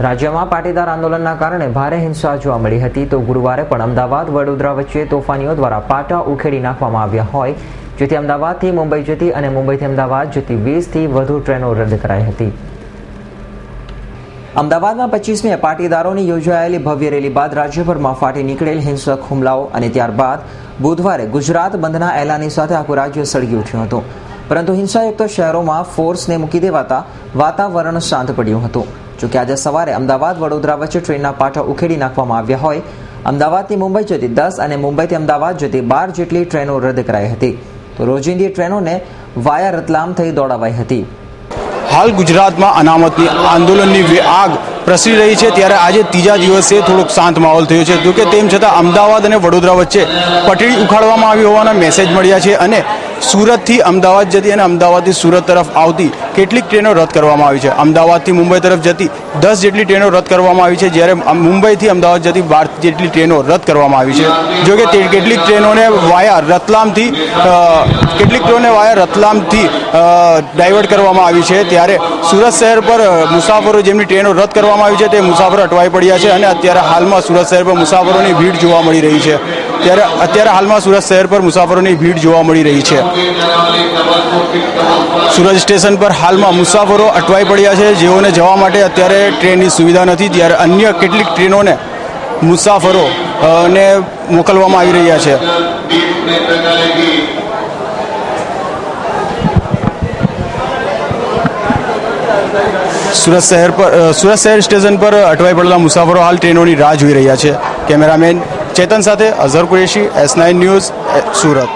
રાજ્યમાં પાટીદાર આંદોલનના કારણે ભારે હિંસા જોવા મળી હતી તો ગુરુવારે પણ અમદાવાદ વડોદરા વચ્ચે તોફાનીઓ દ્વારા પાટા ઉખેડી નાખવામાં આવ્યા હોય, જેથી અમદાવાદથી મુંબઈ જતી અને મુંબઈથી અમદાવાદ જતી 20થી વધુ ટ્રેનો રદ કરાઈ હતી। અમદાવાદમાં 25મીએ પાટીદારોની યોજાયેલી ભવ્ય રેલી બાદ રાજ્યભરમાં ફાટી નીકળેલ હિંસક હુમલાઓ અને ત્યારબાદ બુધવારે ગુજરાત બંધના એલાનની સાથે આખું રાજ્ય સળગી ઉઠ્યું હતું, પરંતુ હિંસાયુક્ત શહેરોમાં ફોર્સને મૂકી દેવાતા વાતાવરણ શાંત પડ્યું હતું। જોકે આજે સવારે અમદાવાદ વડોદરા વચ્ચે ટ્રેનના પાટા ઉખેડી નાખવામાં આવ્યા હોય, અમદાવાદથી મુંબઈ જતી 10 અને મુંબઈથી અમદાવાદ જતી 12 જેટલી ટ્રેનો રદ કરાઈ હતી, તો રોજિંદી ટ્રેનોને વાયા રતલામ થઈ દોડાવાઈ હતી। હાલ ગુજરાતમાં અનામતની આંદોલનની આગ પ્રસરી રહી છે, ત્યારે આજે ત્રીજા દિવસે થોડોક શાંત માહોલ થયો છે। જોકે તેમ છતાં અમદાવાદ અને વડોદરા વચ્ચે પટરી ઉખાડવામાં આવી હોવાના મેસેજ મળ્યા છે અને સુરતથી અમદાવાદ જતી અને અમદાવાદથી સુરત તરફ આવતી કેટલીક ટ્રેનો રદ કરવામાં આવી છે। અમદાવાદથી મુંબઈ તરફ જતી 10 જેટલી ટ્રેનો રદ કરવામાં આવી છે, જ્યારે મુંબઈથી અમદાવાદ જતી 12 જેટલી ટ્રેનો રદ કરવામાં આવી છે। જોકે કેટલીક ટ્રેનોને વાયા રતલામથી ડાયવર્ટ કરવામાં આવી છે, ત્યારે સુરત શહેર પર મુસાફરો જેમની ટ્રેનો રદ કરવામાં આવી છે તે મુસાફરો અટવાઈ પડ્યા છે અને અત્યારે હાલમાં સુરત શહેર પર મુસાફરોની ભીડ જોવા મળી રહી છે। અત્યારે હાલમાં સુરત શહેર પર મુસાફરોની ભીડ જોવા મળી રહી છે। સુરત સ્ટેશન પર હાલમાં મુસાફરો અટવાઈ પડ્યા છે, જેઓને જવા માટે અત્યારે ટ્રેનની સુવિધા નથી, ત્યારે અન્ય કેટલીક ટ્રેનોને મુસાફરોને મોકલવામાં આવી રહ્યા છે। સુરત શહેર સ્ટેશન પર અટવાઈ પડેલા મુસાફરો હાલ ટ્રેનોની રાહ જોઈ રહ્યા છે। કેમેરામેન ચેતન સાથે અઝહર કુરેશી, S9 ન્યૂઝ, સુરત।